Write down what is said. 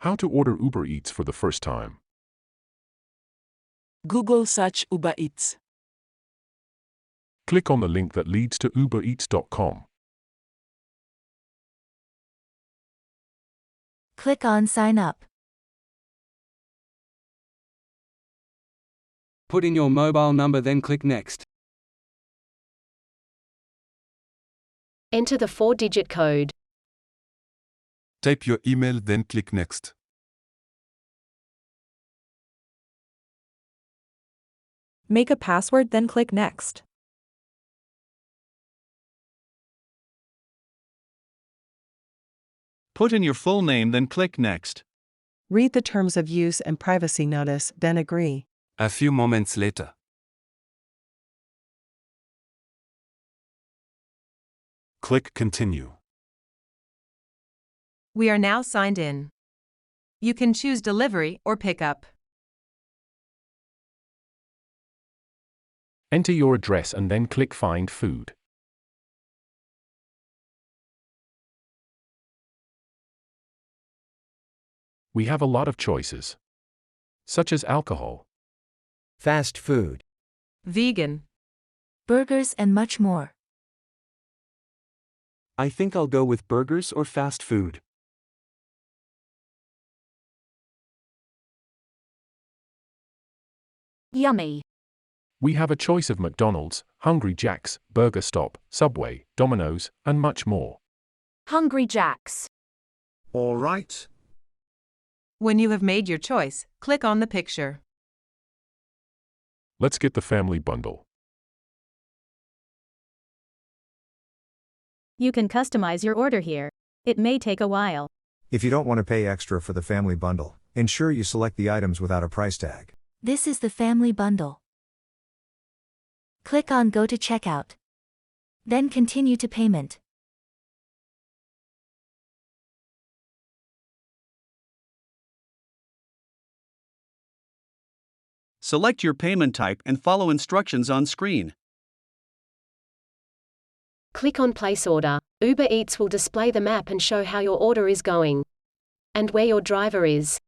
How to order Uber Eats for the first time. Google search Uber Eats. Click on the link that leads to ubereats.com. Click on Sign Up. Put in your mobile number, then click Next. Enter the 4-digit code. Type your email, then click Next. Make a password, then click Next. Put in your full name, then click Next. Read the terms of use and privacy notice, then agree. A few moments later. Click Continue. We are now signed in. You can choose delivery or pickup. Enter your address and then click Find Food. We have a lot of choices, such as alcohol, fast food, Vegan, burgers, and much more. I think I'll go with burgers or fast food. Yummy. We have a choice of McDonald's, Hungry Jack's, Burger Stop, Subway, Dominoes, and much more. Hungry Jack's. All right. When you have made your choice, click on the picture. Let's get the family bundle. You can customize your order here. It may take a while. If you don't want to pay extra for the family bundle, ensure you select the items without a price tag. This is the family bundle. Click on Go to Checkout. Then continue to payment. Select your payment type and follow instructions on screen. Click on Place Order. Uber Eats will display the map and show how your order is going and where your driver is.